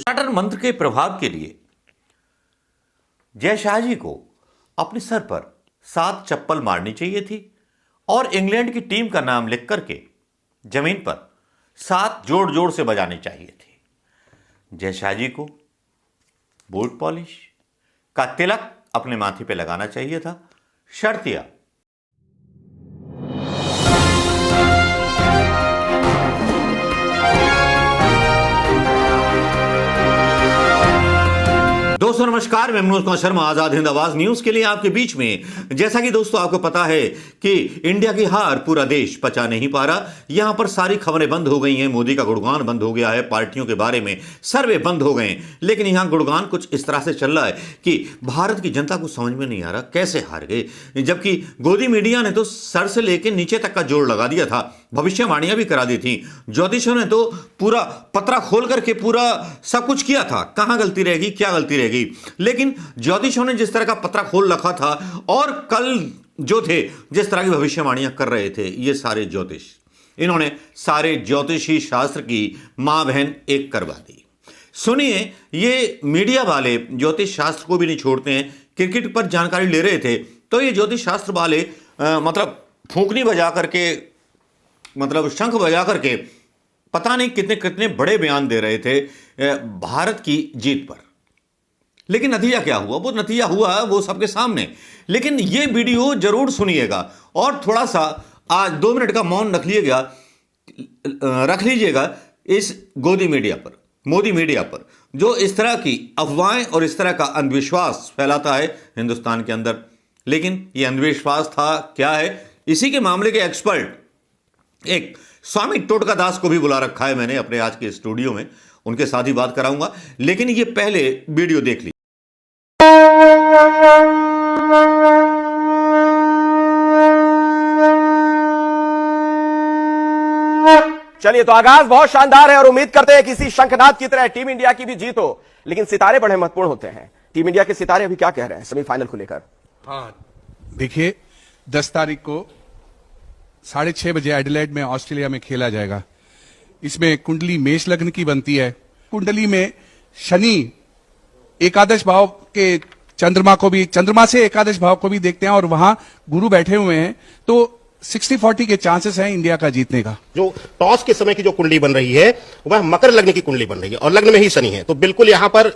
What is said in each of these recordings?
उच्चाटन मंत्र के प्रभाव के लिए जय शाह जी को अपने सर पर 7 चप्पल मारनी चाहिए थी और इंग्लैंड की टीम का नाम लिख करके जमीन पर 7 जोर जोर से बजाने चाहिए थे। जय शाह जी को बूट पॉलिश का तिलक अपने माथे पे लगाना चाहिए था। शर्त यह दोस्तों नमस्कार, मैं मनोज कुमार शर्मा आजाद हिंद आवाज न्यूज के लिए आपके बीच में। जैसा कि दोस्तों आपको पता है कि इंडिया की हार पूरा देश पचा नहीं पा रहा। यहां पर सारी खबरें बंद हो गई हैं, मोदी का गुणगान बंद हो गया है, पार्टियों के बारे में सर्वे बंद हो गए। लेकिन यहां गुणगान कुछ इस तरह से चल रहा है कि भारत की जनता को समझ में नहीं आ रहा कैसे हार गए, जबकि गोदी मीडिया ने तो सर से लेकर नीचे तक का जोर लगा दिया था, भविष्यवाणियां भी करा दी थी, ज्योतिषों ने तो पूरा पत्रा खोल करके पूरा सब कुछ किया था, कहां गलती रहेगी क्या गलती रहेगी। लेकिन ज्योतिषों ने जिस तरह का पत्रा खोल रखा था और कल जो थे जिस तरह की भविष्यवाणियां कर रहे थे, ये सारे ज्योतिष, इन्होंने सारे ज्योतिषी शास्त्र की मां बहन एक करवा दी। सुनिए, ये मीडिया वाले ज्योतिष शास्त्र को भी नहीं छोड़ते हैं। क्रिकेट पर जानकारी ले रहे थे तो ये ज्योतिष शास्त्र वाले मतलब फूंकनी बजा करके, मतलब शंख बजा करके पता नहीं कितने कितने बड़े बयान दे रहे थे भारत की जीत पर। लेकिन नतीजा क्या हुआ? वो नतीजा हुआ वो सबके सामने। लेकिन ये वीडियो जरूर सुनिएगा और थोड़ा सा आज 2 मिनट का मौन रख लीजिएगा इस गोदी मीडिया पर, मोदी मीडिया पर, जो इस तरह की अफवाहें और इस तरह का अंधविश्वास फैलाता है हिंदुस्तान के अंदर। लेकिन ये अंधविश्वास था क्या है, इसी के मामले के एक्सपर्ट एक स्वामी टोटका दास को भी बुला रखा है मैंने अपने आज के स्टूडियो में, उनके साथ ही बात कराऊंगा। लेकिन ये पहले वीडियो देख लीजिए। चलिए, तो आगाज बहुत शानदार है और उम्मीद करते हैं किसी शंखनाद की तरह टीम इंडिया की भी जीत हो। लेकिन सितारे बड़े महत्वपूर्ण होते हैं। टीम इंडिया के सितारे अभी क्या कह रहे हैं सेमीफाइनल को लेकर? हाँ, देखिए 10 तारीख को 6:30 बजे एडिलेड में ऑस्ट्रेलिया में खेला जाएगा। इसमें कुंडली मेष लग्न की बनती है। कुंडली में शनि एकादश भाव के चंद्रमा से एकादश भाव को भी देखते हैं और वहां गुरु बैठे हुए हैं, तो 60-40 के चांसेस हैं इंडिया का जीतने का। जो टॉस के समय की जो कुंडली बन रही है वह मकर लग्न की कुंडली बन रही है और लग्न में ही शनि है, तो बिल्कुल यहां पर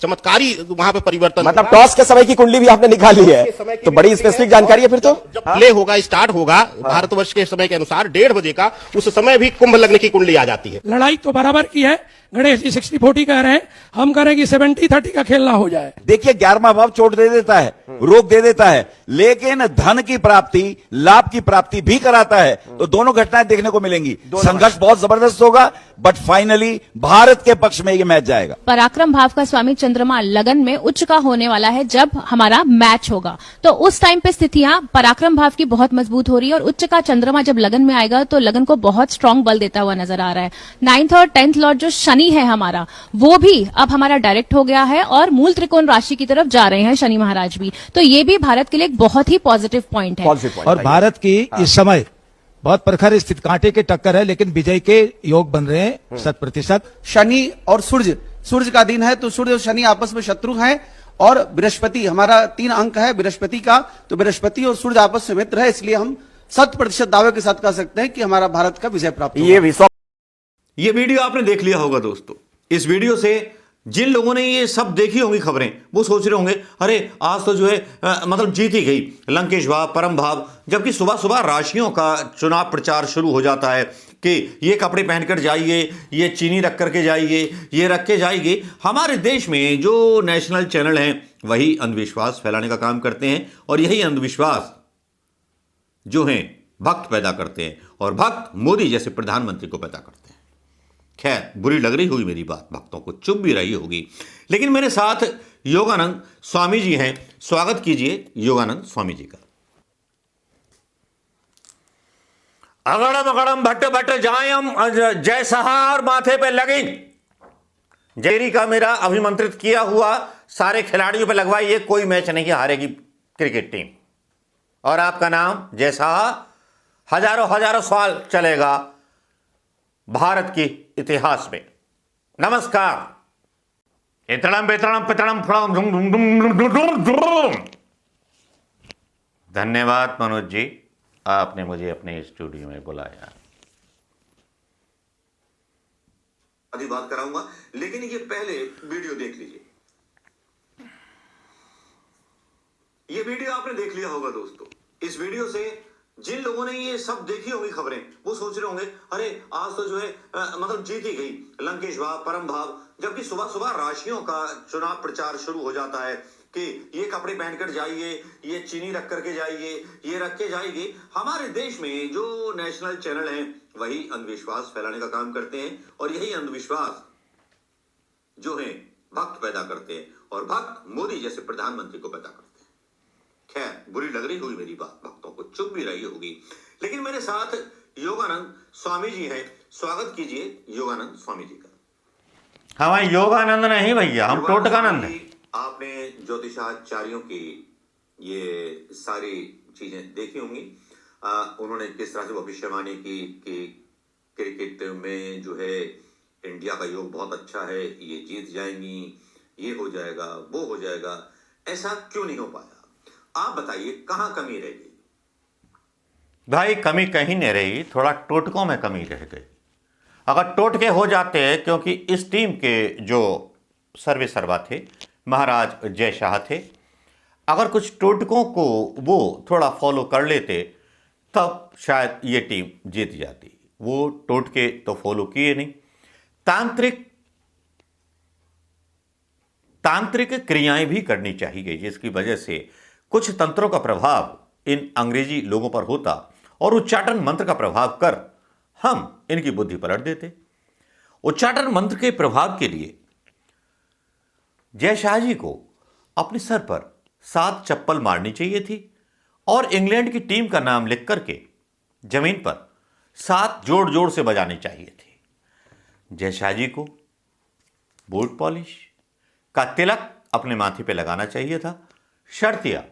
चमत्कारी वहां पर परिवर्तन। मतलब टॉस के समय की कुंडली भी आपने निकाली है, तो बड़ी स्पेसिफिक जानकारी है। फिर तो जब प्ले होगा, स्टार्ट होगा भारतवर्ष के समय के अनुसार 1:30 बजे का, उस समय भी कुंभ लग्न की कुंडली आ जाती है। लड़ाई तो बराबर की है। गणेश जी 60-40 कह रहे हैं, हम कह रहे हैं कि 70-30 का खेलना हो जाए। देखिए 11वां भाव चोट दे देता है, रोक दे देता है, लेकिन धन की प्राप्ति, लाभ की प्राप्ति भी कराता है। तो दोनों घटनाएं देखने को मिलेंगी। संघर्ष बहुत जबरदस्त होगा, बट फाइनली भारत के पक्ष में ये मैच जाएगा। पराक्रम भाव का स्वामी चंद्रमा लगन में उच्च का होने वाला है जब हमारा मैच होगा, तो उस टाइम पे स्थितियां पराक्रम भाव की बहुत मजबूत हो रही है और उच्च का चंद्रमा जब लगन में आएगा तो लगन को बहुत स्ट्रांग बल देता हुआ नजर आ रहा है। 9th और 10th लॉर्ड जो शनि है हमारा, वो भी अब हमारा डायरेक्ट हो गया है और मूल त्रिकोण राशि की तरफ जा रहे हैं शनि महाराज भी। तो ये भी भारत के लिए एक बहुत ही पॉजिटिव पॉइंट है। और भारत की इस समय बहुत प्रखर स्थिति, कांटे के टक्कर है, लेकिन विजय के योग बन रहे हैं 100%। शनि और सूर्य का दिन है, तो सूर्य और शनि आपस में शत्रु हैं और बृहस्पति हमारा 3 अंक है बृहस्पति का, तो बृहस्पति और सूर्य आपस में मित्र है, इसलिए हम 100% दावे के साथ कह सकते हैं कि हमारा भारत का विजय प्राप्त होगा। ये वीडियो आपने देख लिया होगा दोस्तों। इस वीडियो से जिन लोगों ने ये सब देखी होंगी खबरें, वो सोच रहे होंगे अरे आज तो जो है मतलब जीत ही गई लंकेश भाव, परम भाव। जबकि सुबह सुबह राशियों का चुनाव प्रचार शुरू हो जाता है कि ये कपड़े पहनकर जाइए, ये चीनी रख करके जाइए, ये रख के जाइए। हमारे देश में जो नेशनल चैनल हैं वही अंधविश्वास फैलाने का काम करते हैं और यही अंधविश्वास जो हैं भक्त पैदा करते हैं और भक्त मोदी जैसे प्रधानमंत्री को पैदा करते हैं। खैर, बुरी लग रही होगी मेरी बात, भक्तों को चुप भी रही होगी। लेकिन मेरे साथ योगानंद स्वामी जी हैं, स्वागत कीजिए योगानंद स्वामी जी का। अगड़म अगड़म भट्ट भट्ट जायम जय सहार माथे पे लगी। जेरी का मेरा अभिमंत्रित किया हुआ सारे खिलाड़ियों पे लगवाइए, कोई मैच नहीं हारेगी क्रिकेट टीम। और आपका नाम जय साहा हजारों हजारों साल चलेगा भारत के इतिहास में। नमस्कार। इतड़म बेतड़म पितड़म फड़म धुम धुम धुम धुम धुम धुम धुम। धन्यवाद मनोज जी, आपने मुझे अपने स्टूडियो में बुलाया। आदि बात कराऊंगा, लेकिन ये पहले वीडियो देख लीजिए। ये वीडियो आपने देख लिया होगा दोस्तों। इस वीडियो से जिन लोगों ने ये सब देखी होंगी खबरें, वो सोच रहे होंगे अरे आज तो जो है मतलब जीत ही गई लंकेश भाव, परम भाव। जबकि सुबह सुबह राशियों का चुनाव प्रचार शुरू हो जाता है कि ये कपड़े पहनकर जाइए, ये चीनी रख करके जाइए, ये रख के जाइए। हमारे देश में जो नेशनल चैनल हैं वही अंधविश्वास फैलाने का काम करते हैं, और यही अंधविश्वास जो है भक्त पैदा करते हैं, और भक्त मोदी जैसे प्रधानमंत्री को पैदा करते हैं। खैर, बुरी लग रही होगी मेरी बात, भक्तों को चुप भी रही होगी, लेकिन मेरे साथ योगानंद स्वामी जी हैं। स्वागत कीजिए योगानंद स्वामी जी का। हमारे योगानंद नहीं भैया, हम टोटकानंद हैं। आपने ज्योतिषाचार्यों की ये सारी चीजें देखी होंगी। उन्होंने किस तरह से भविष्यवाणी की कि क्रिकेट में जो है इंडिया का योग बहुत अच्छा है, ये जीत जाएंगी, ये हो जाएगा, वो हो जाएगा। ऐसा क्यों नहीं हो पाया? आप बताइए, कहां कमी रह गई? भाई कमी कहीं नहीं रही, थोड़ा टोटकों में कमी रह गई। अगर टोटके हो जाते, क्योंकि इस टीम के जो सर्वे सर्वा थे महाराज जय शाह थे, अगर कुछ टोटकों को वो थोड़ा फॉलो कर लेते तब शायद ये टीम जीत जाती। वो टोटके तो फॉलो किए नहीं। तांत्रिक क्रियाएं भी करनी चाहिए, जिसकी वजह से कुछ तंत्रों का प्रभाव इन अंग्रेजी लोगों पर होता और उच्चाटन मंत्र का प्रभाव कर हम इनकी बुद्धि पलट देते। उच्चाटन मंत्र के प्रभाव के लिए जय शाह जी को अपने सर पर 7 चप्पल मारनी चाहिए थी और इंग्लैंड की टीम का नाम लिख करके जमीन पर 7 जोड़ जोड़ से बजाने चाहिए थे। जय शाह जी को बूट पॉलिश का तिलक अपने माथे पे लगाना चाहिए था। शर्तिया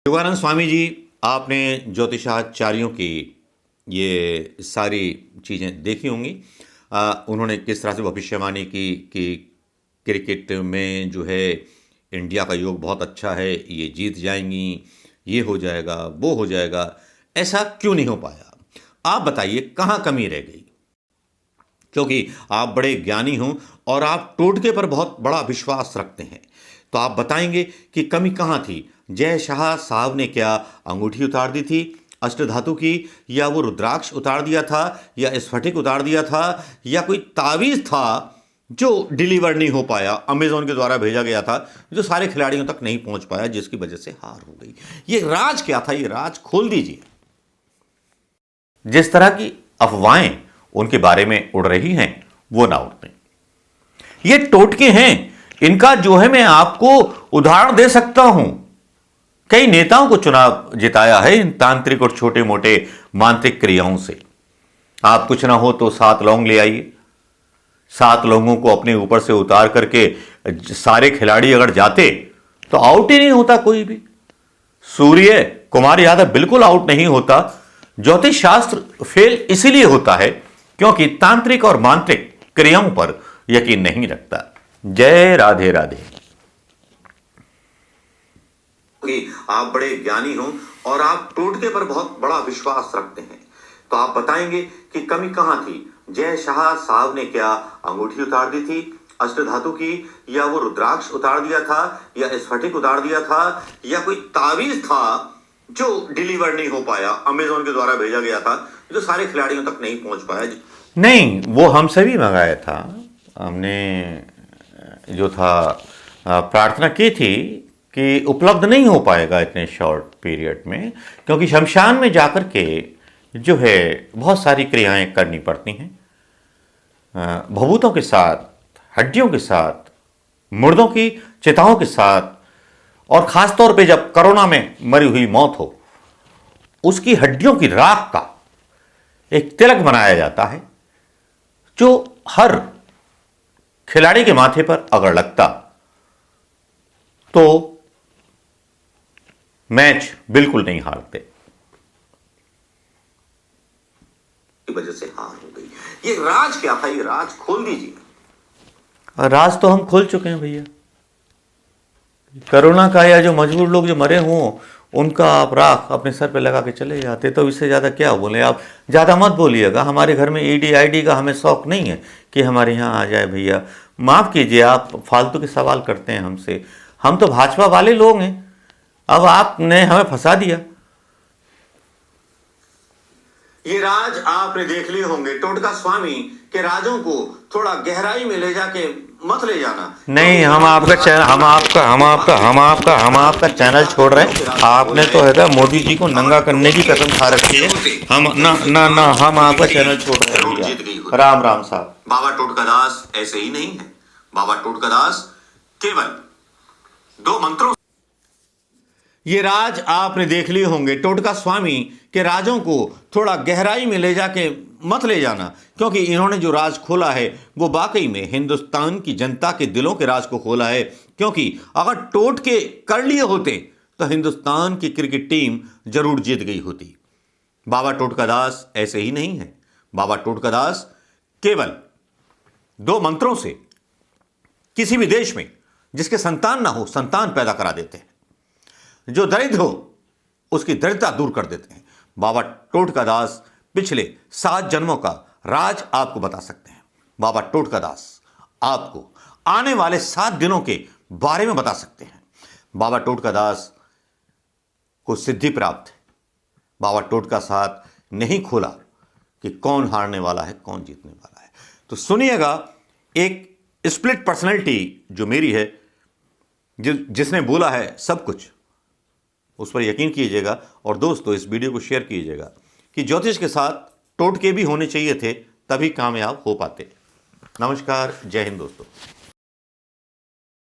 योगानंद स्वामी जी, आपने ज्योतिषाचार्यों की ये सारी चीजें देखी होंगी। उन्होंने किस तरह से भविष्यवाणी की कि क्रिकेट में जो है इंडिया का योग बहुत अच्छा है, ये जीत जाएंगी, ये हो जाएगा, वो हो जाएगा। ऐसा क्यों नहीं हो पाया? आप बताइए, कहां कमी रह गई? क्योंकि आप बड़े ज्ञानी हो और आप टोटके पर बहुत बड़ा विश्वास रखते हैं, तो आप बताएंगे कि कमी कहां थी। जय शाह साहब ने क्या अंगूठी उतार दी थी अष्टधातु की, या वो रुद्राक्ष उतार दिया था, या स्फटिक उतार दिया था, या कोई तावीज था जो डिलीवर नहीं हो पाया, अमेजोन के द्वारा भेजा गया था, जो सारे खिलाड़ियों तक नहीं पहुंच पाया, जिसकी वजह से हार हो गई? ये राज क्या था? ये राज खोल दीजिए। जिस तरह की अफवाहें उनके बारे में उड़ रही हैं वो ना उड़ते। ये टोटके हैं, इनका जो है मैं आपको उदाहरण दे सकता हूं। कई नेताओं को चुनाव जिताया है इन तांत्रिक और छोटे मोटे मांत्रिक क्रियाओं से। आप कुछ ना हो तो 7 लौंग ले आइए, 7 लौंगों को अपने ऊपर से उतार करके सारे खिलाड़ी अगर जाते तो आउट ही नहीं होता कोई भी। सूर्य कुमार यादव बिल्कुल आउट नहीं होता। ज्योतिष शास्त्र फेल इसीलिए होता है क्योंकि तांत्रिक और मांत्रिक क्रियाओं पर यकीन नहीं रखता। जय राधे राधे। कि आप बड़े ज्ञानी हो और आप टोटके पर बहुत बड़ा विश्वास रखते हैं, तो आप बताएंगे कि कमी कहां थी। जय शाह साहब ने क्या अंगूठी उतार दी थी अष्टधातु की, या वो रुद्राक्ष उतार दिया था, या स्फटिक उतार दिया था, या कोई तावीज था जो डिलीवर नहीं हो पाया, अमेजोन के द्वारा भेजा गया था, जो सारे खिलाड़ियों तक नहीं पहुंच पाया? नहीं, वो हमसे भी मंगाया था। हमने जो था प्रार्थना की थी कि उपलब्ध नहीं हो पाएगा इतने शॉर्ट पीरियड में, क्योंकि शमशान में जाकर के जो है बहुत सारी क्रियाएं करनी पड़ती हैं, भभूतों के साथ, हड्डियों के साथ, मुर्दों की चिताओं के साथ, और ख़ास तौर पे जब कोरोना में मरी हुई मौत हो, उसकी हड्डियों की राख का एक तिलक बनाया जाता है, जो हर खिलाड़ी के माथे पर अगर लगता तो मैच बिल्कुल नहीं हारते। की वजह से हार हो गई। ये राज क्या था? ये राज खोल दीजिए। और राज तो हम खोल चुके हैं भैया। कोरोना का या जो मजबूर लोग जो मरे हों उनका आप राख अपने सर पे लगा के चले जाते, तो इससे ज़्यादा क्या बोले। आप ज़्यादा मत बोलिएगा। हमारे घर में ईडी आईडी का हमें शौक नहीं है कि हमारे यहाँ आ जाए भैया। माफ़ कीजिए, आप फालतू के सवाल करते हैं हमसे। हम तो भाजपा वाले लोग हैं, अब आपने हमें फंसा दिया। ये राज आपने देख लिए होंगे। टोटका स्वामी के राजों को थोड़ा गहराई में ले जाके मत ले जाना। नहीं, हम आपका चैनल हम आपका चैनल छोड़ रहे हैं। आपने तो है मोदी जी को नंगा करने की कसम खा रखी है। हम आपका चैनल छोड़ रहे हैं भैया। राम राम साहब। बाबा टोटका दास ऐसे ही नहीं है। बाबा टोटका दास केवल 2 मंत्रों। ये राज आपने देख लिए होंगे। टोटका स्वामी के राजों को थोड़ा गहराई में ले जाके मत ले जाना, क्योंकि इन्होंने जो राज खोला है वो वाकई में हिंदुस्तान की जनता के दिलों के राज को खोला है। क्योंकि अगर टोटके कर लिए होते तो हिंदुस्तान की क्रिकेट टीम जरूर जीत गई होती। बाबा टोटका दास ऐसे ही नहीं है। बाबा टोटका दास केवल 2 मंत्रों से किसी भी देश में जिसके संतान ना हो, संतान पैदा करा देते हैं। जो दरिद्र हो उसकी दरिद्रता दूर कर देते हैं। बाबा टोटका दास पिछले 7 जन्मों का राज आपको बता सकते हैं। बाबा टोटका दास आपको आने वाले 7 दिनों के बारे में बता सकते हैं। बाबा टोटका दास को सिद्धि प्राप्त है। बाबा टोटका साथ नहीं खोला कि कौन हारने वाला है, कौन जीतने वाला है। तो सुनिएगा, एक स्प्लिट पर्सनैलिटी जो मेरी है, जिसने बोला है सब कुछ, उस पर यकीन कीजिएगा। और दोस्तों, इस वीडियो को शेयर कीजिएगा कि ज्योतिष के साथ टोटके भी होने चाहिए थे, तभी कामयाब हो पाते। नमस्कार, जय हिंद दोस्तों।